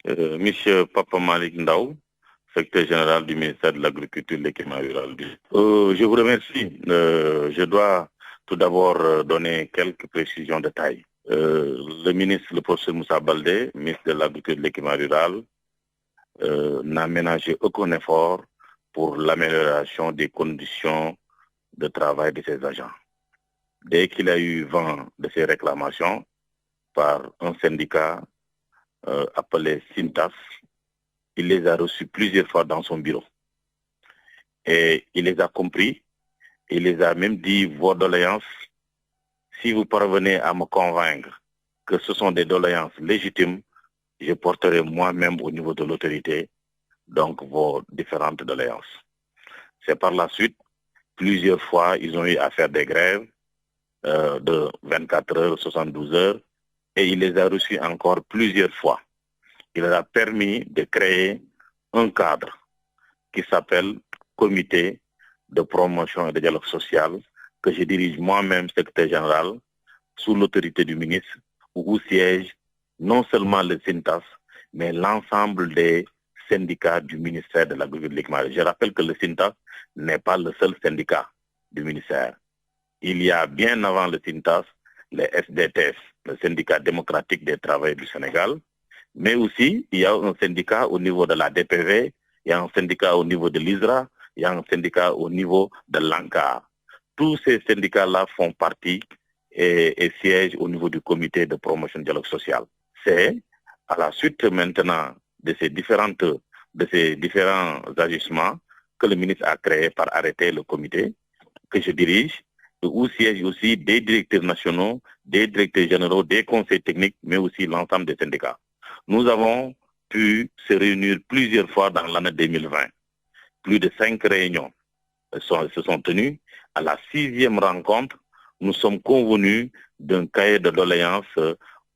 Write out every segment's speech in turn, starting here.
Monsieur Papa Malik Ndaw, secrétaire général du ministère de l'Agriculture et de l'Équipement rural. Je vous remercie. Je dois tout d'abord donner quelques précisions de taille. Le ministre, le professeur Moussa Baldé, ministre de l'Agriculture et de l'Équipement rural, n'a ménagé aucun effort pour l'amélioration des conditions de travail de ses agents. Dès qu'il a eu vent de ces réclamations par un syndicat appelé Sintas, il les a reçus plusieurs fois dans son bureau. Et il les a compris, il les a même dit vos doléances, si vous parvenez à me convaincre que ce sont des doléances légitimes, je porterai moi-même au niveau de l'autorité donc vos différentes doléances. C'est par la suite, plusieurs fois, ils ont eu à faire des grèves de 24 heures, 72 heures, et il les a reçus encore plusieurs fois. Il leur a permis de créer un cadre qui s'appelle Comité de promotion et de dialogue social, que je dirige moi-même, secrétaire général, sous l'autorité du ministre, où siège non seulement le Sintas, mais l'ensemble des syndicats du ministère de l'Agriculture. Je rappelle que le Sintas n'est pas le seul syndicat du ministère. Il y a bien avant le Sintas, le SDTS, le syndicat démocratique des travailleurs du Sénégal, mais aussi il y a un syndicat au niveau de la DPV, il y a un syndicat au niveau de l'ISRA, il y a un syndicat au niveau de l'ANCAR. Tous ces syndicats-là font partie et siègent au niveau du comité de promotion du dialogue social. C'est à la suite maintenant de ces différents agissements que le ministre a créé par arrêté le comité que je dirige, où siègent aussi des directeurs nationaux, des directeurs généraux, des conseils techniques, mais aussi l'ensemble des syndicats. Nous avons pu se réunir plusieurs fois dans l'année 2020. Plus de 5 réunions se sont tenues. À la 6e rencontre, nous sommes convenus d'un cahier de doléances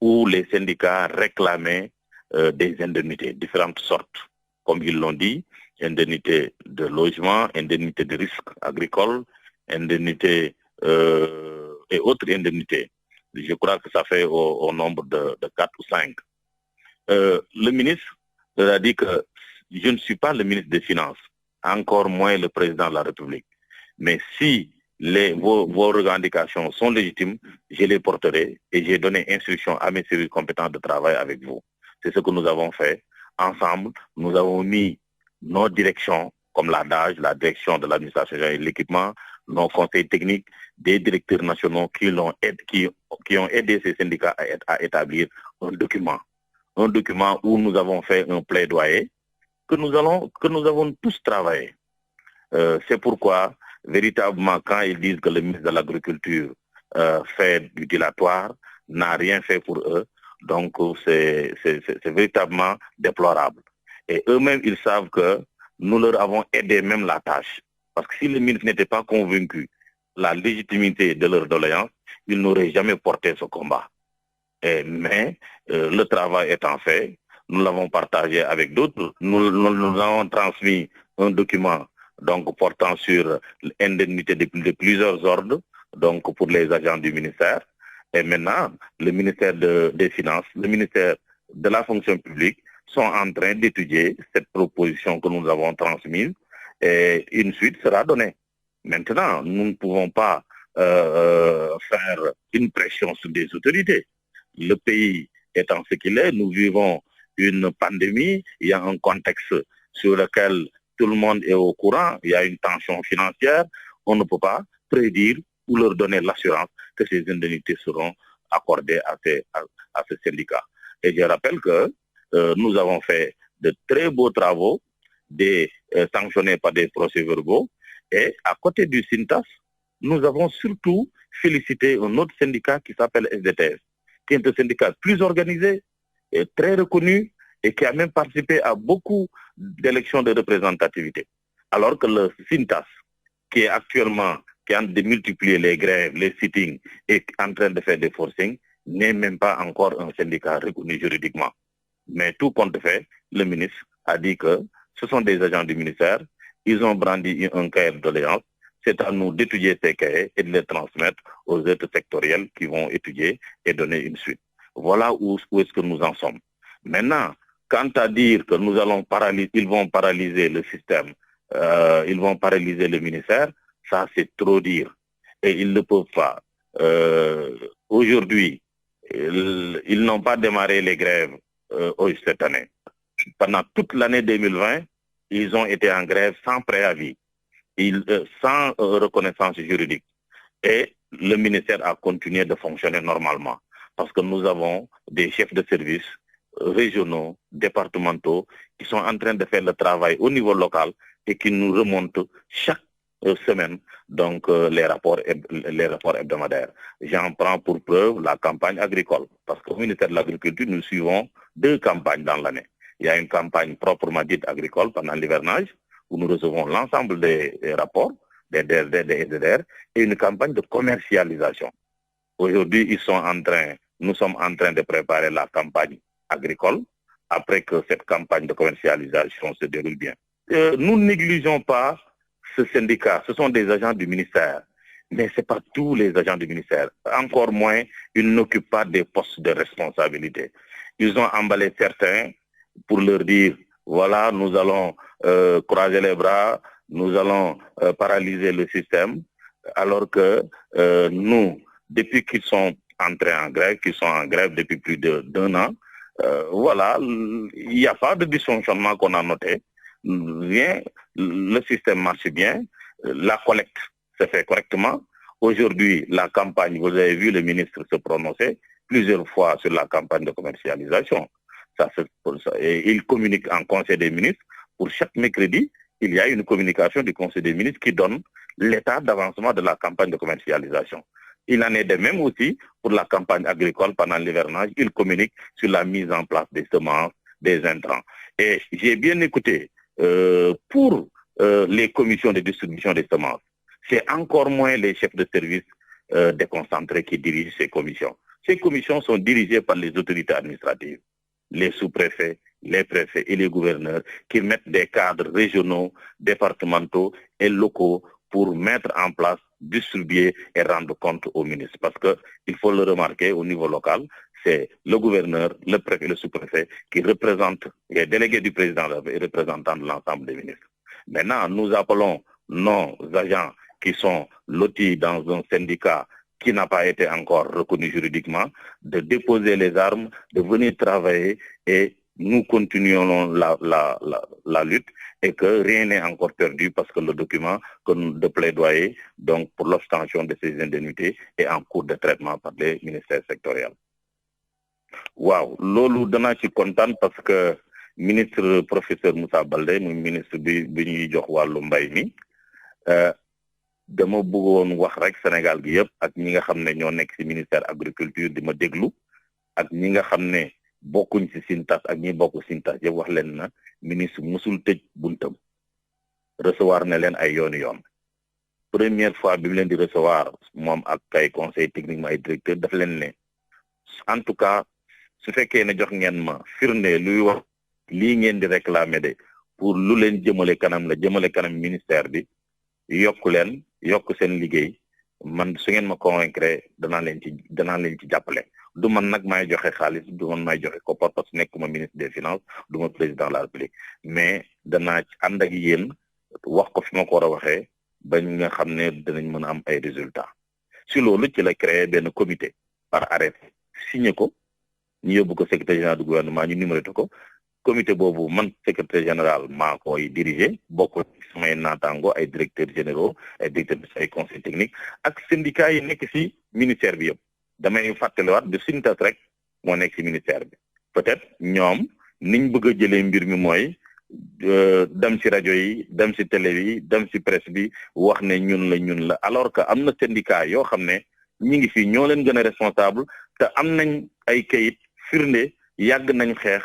où les syndicats réclamaient des indemnités, différentes sortes. Comme ils l'ont dit, indemnités de logement, indemnités de risque agricole, indemnités et autres indemnités. Je crois que ça fait au nombre de 4 ou 5. Le ministre a dit que je ne suis pas le ministre des Finances, encore moins le président de la République. Mais si vos revendications sont légitimes, je les porterai et j'ai donné instruction à mes services compétents de travail avec vous. C'est ce que nous avons fait. Ensemble, nous avons mis nos directions, comme la DAGE, la direction de l'administration et de l'équipement, nos conseils techniques, des directeurs nationaux qui ont aidé ces syndicats à établir un document. Un document où nous avons fait un plaidoyer que nous avons tous travaillé. C'est pourquoi, véritablement, quand ils disent que le ministre de l'Agriculture fait du dilatoire, n'a rien fait pour eux, donc c'est véritablement déplorable. Et eux-mêmes, ils savent que nous leur avons aidé même la tâche. Parce que si le ministre n'était pas convaincu de la légitimité de leur doléance, il n'aurait jamais porté ce combat. Mais le travail étant fait, nous l'avons partagé avec d'autres. Nous avons transmis un document donc, portant sur l'indemnité de plusieurs ordres donc, pour les agents du ministère. Et maintenant, le ministère des Finances, le ministère de la fonction publique sont en train d'étudier cette proposition que nous avons transmise et une suite sera donnée. Maintenant, nous ne pouvons pas faire une pression sur des autorités. Le pays étant ce qu'il est, nous vivons une pandémie, il y a un contexte sur lequel tout le monde est au courant, il y a une tension financière, on ne peut pas prédire ou leur donner l'assurance que ces indemnités seront accordées à ces syndicats. Et je rappelle que nous avons fait de très beaux travaux, sanctionnés par des procès-verbaux, et à côté du Sintas, nous avons surtout félicité un autre syndicat qui s'appelle SDTS, qui est un syndicat plus organisé, et très reconnu, et qui a même participé à beaucoup d'élections de représentativité. Alors que le Sintas, qui est actuellement qui est en train de multiplier les grèves, les sittings, et en train de faire des forcings, n'est même pas encore un syndicat reconnu juridiquement. Mais tout compte fait, le ministre a dit que ce sont des agents du ministère, ils ont brandi un cahier de doléances, c'est à nous d'étudier ces cahiers et de les transmettre aux autres sectoriels qui vont étudier et donner une suite. Voilà où est-ce que nous en sommes. Maintenant, Quant à dire que nous allons paralyser, ils vont paralyser le système, ils vont paralyser le ministère, ça c'est trop dire. Et ils ne peuvent pas. Aujourd'hui, ils n'ont pas démarré les grèves cette année. Pendant toute l'année 2020, ils ont été en grève sans préavis, sans reconnaissance juridique. Et le ministère a continué de fonctionner normalement. Parce que nous avons des chefs de service régionaux, départementaux, qui sont en train de faire le travail au niveau local et qui nous remontent chaque semaine donc les rapports hebdomadaires. J'en prends pour preuve la campagne agricole. Parce qu'au ministère de l'Agriculture, nous suivons 2 campagnes dans l'année. Il y a une campagne proprement dite agricole pendant l'hivernage, où nous recevons l'ensemble des rapports, des SDR, et une campagne de commercialisation. Aujourd'hui, nous sommes en train de préparer la campagne agricole, après que cette campagne de commercialisation se déroule bien. Nous ne négligeons pas ce syndicat, ce sont des agents du ministère, mais ce n'est pas tous les agents du ministère. Encore moins, ils n'occupent pas des postes de responsabilité. Ils ont emballé certains pour leur dire, voilà, nous allons croiser les bras, nous allons paralyser le système, alors que nous, depuis qu'ils sont entrés en grève, qu'ils sont en grève depuis plus d'1 an, voilà, il n'y a pas de dysfonctionnement qu'on a noté. Rien, le système marche bien, la collecte se fait correctement. Aujourd'hui, la campagne, vous avez vu le ministre se prononcer plusieurs fois sur la campagne de commercialisation. Et il communique en Conseil des ministres. Pour chaque mercredi, il y a une communication du Conseil des ministres qui donne l'état d'avancement de la campagne de commercialisation. Il en est de même aussi pour la campagne agricole pendant l'hivernage. Il communique sur la mise en place des semences, des intrants. Et j'ai bien écouté pour les commissions de distribution des semences. C'est encore moins les chefs de service déconcentrés qui dirigent ces commissions. Ces commissions sont dirigées par les autorités administratives, les sous-préfets, les préfets et les gouverneurs qui mettent des cadres régionaux, départementaux et locaux pour mettre en place, distribuer et rendre compte aux ministres. Parce qu'il faut le remarquer au niveau local, c'est le gouverneur, le préfet, le sous-préfet qui représentent, les délégués du président et représentants de l'ensemble des ministres. Maintenant, nous appelons nos agents qui sont lotis dans un syndicat qui n'a pas été encore reconnu juridiquement, de déposer les armes, de venir travailler et nous continuons la lutte et que rien n'est encore perdu parce que le document de plaidoyer donc pour l'obtention de ces indemnités est en cours de traitement par les ministères sectoriels. Waaw loolu danaa ci kontaan parce que ministre professeur Moussa Baldé muy ministre bi ñuy jox wàllu mbay mi dama bëggoon wax rek Sénégal gi yëpp ak ñi nga xam ne ñoo nekk ci ministère agriculture di ma déglu ak ñi nga xam ne bokkuñ ci Sintas ak ñi bokk Sintas yëpp wax leen na ministre musul tëj buntam recevoir na leen ay yoon première fois bi mu leen di recevoir moom ak kay conseil technique ay directeur daf leen ne en tout cas su fekkee ne jox ngeen ma firnde luy wax lii ngeen di réclamer de pour lu leen jëmale kanam ministère bi yokk seen liggéey man su ngeen ma convaincre danaa leen ci jàppale du man nag maay joxe xaalis du man maay joxe ko parce que nekkuma ministre des finances du ma président de la République mais danaa ci ànd ak yéen wax ko fi ma ko war a waxee ba nga xam ne danañ mën a am ay résultats si loolu ci la créé benn comité par arrêté signé ko ñu yóbbu ko secrétaire général du gouvernement ñu numéroté ko comité boobu man secrétaire général maa koy diriger bokk samay naataango ay directeurs généraux ay directeurs ay conseil technique ak syndicats yi nekk ci ministère bi yëpp damay fàttaliwaat de Sintas rek moo nekk ci ministère bi peut-être ñoom niñ bëgg a jëlee mbir mi mooy dem ci rajo yi dem ci télé yi dem ci presse bi wax ne ñun la alors que am na syndicat yoo xam ne ñi ngi fi ñoo leen gën a responsable te am nañ ay kayit firnde yàgg nañ xeex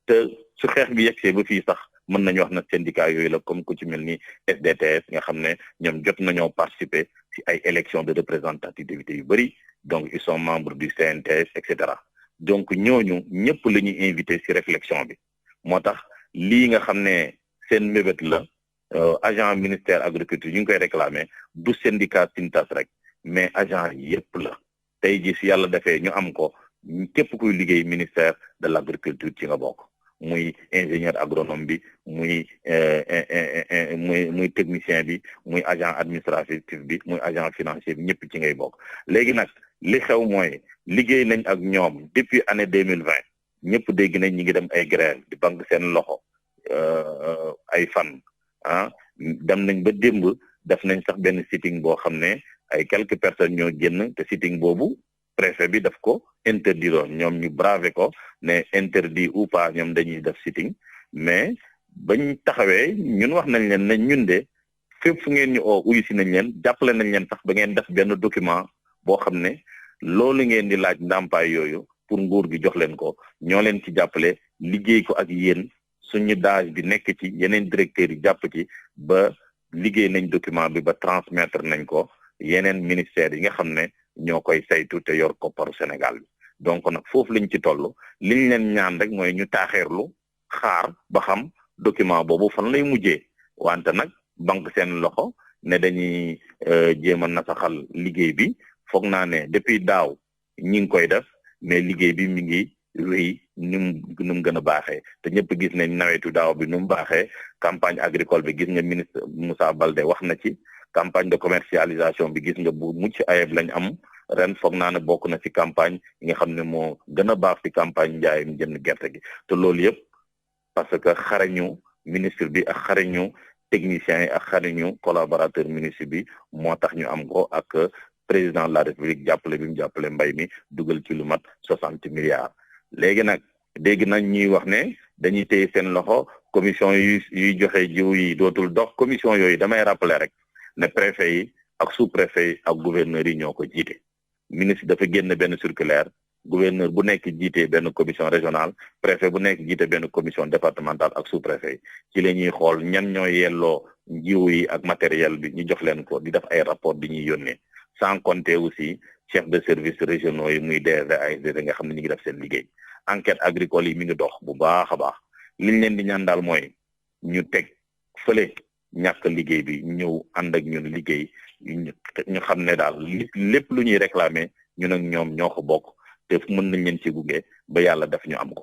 te su xeex bi yegsee ba fii sax mën nañu wax na syndicat yooyu la comme ku ci mel ni SDTS nga xam ne ñoom jot nañoo participer ci ay élections de représentativité yu bëri donc ils sont membres du CNTS et cetera donc ñooñu ñëpp la ñuy invité ci réflexion bi moo tax lii nga xam ne seen mébét la agent ministère agriculture ñu ngi koy réclamer du syndicat Sintas rek mais agent yëpp la tey jii si yàlla defee ñu am ko képp kuy liggéey ministère de l'agriculture ci nga bokk muy ingénieur agronome bi muy technicien bi muy agent administratif bi muy agent financier bi ñëpp ci ngay bokk. léegi nag li xew mooy liggéey nañ ak ñoom depuis année 2020 ñëpp dégg nañ ñi ngi dem ay grève di banque seen loxo ay fan dem nañ ba démb def nañ sax benn sitting boo xam ne ay quelques personnes ñoo génn te sitting boobu préfet bi daf ko interdiroon ñoom ñu bravé ko ne interdit ou pas ñoom dañuy def sitting mais bañ taxawee ñun wax nañ leen ne ñun de fépp fu ngeen ñu oo uyu si nañ leen jàppale nañ leen sax ba ngeen def benn document boo xam ne loolu ngeen di laaj ndàmpaay yooyu pour nguur gi jox leen ko ñoo leen ci jàppale liggéey ko ak yéen suñu daaj bi nekk ci yeneen directeurs yi jàpp ci ba liggéey nañ document bi ba transmettre nañ ko yeneen ministères yi nga xam ne ñoo koy saytu te yor kopparu Sénégal bi donc nag foofu lañ ci toll liñ leen ñaan rek mooy ñu taaxeerlu xaar ba xam document boobu fan lay mujjee wante nag banque seen loxo ne dañuy jéem a nasaxal liggéey bi foog naa ne depuis daaw ñi ngi koy def mais liggéey bi mi ngi wéy nu mu gën a baaxee te ñëpp gis nañ nawetu daaw bi nu mu baaxee campagne agricole bi gis nga ministre Moussa Baldé wax na ci campagne de commercialisation bi gis nga bu mucc ayib lañ am ren foog naa ne bokk na ci campagne yi nga xam ne moo gën a baax ci campagne njaayum jënd gerte gi te loolu yëpp parce que xarañu ministre bi ak xarañu techniciens yi ak xarañu collaborateur ministre bi moo tax ñu am ko ak président de la république jàppale bi mu jàppale mbay mi dugal ci lu mat 60 milliards léegi nag dégg nañ ñuy wax ne dañuy téye seen loxo commission yuy joxe jiw yi dootul dox commission yooyu damay rappeler rek ne préfet yi ak sous préfet yi ak gouverneur yi ñoo ko jiite ministre dafa génn benn circulaire gouverneur bu nekk jiite benn commission régionale préfet bu nekk jiite benn commission départementale ak sous préfet yi ci la ñuy xool ñan ñoo yelloo jiw yi ak matériel bi ñu jox leen ko di def ay rapport di ñuy yónnee sans compter aussi chef de service régionaux yi muy DRD ASD nga xam ne ñu ngi def seen liggéey enquête agricole yi mi ngi dox bu baax a baax liñ leen di ñaan daal mooy ñu teg fële ñàkk liggéey bi ñëw ànd ak ñun liggéey ñu xam ne daal lépp lu ñuy réclamer ñun ak ñoom ñoo ko bokk te mën nañ leen ci gunge ba yàlla def ñu am ko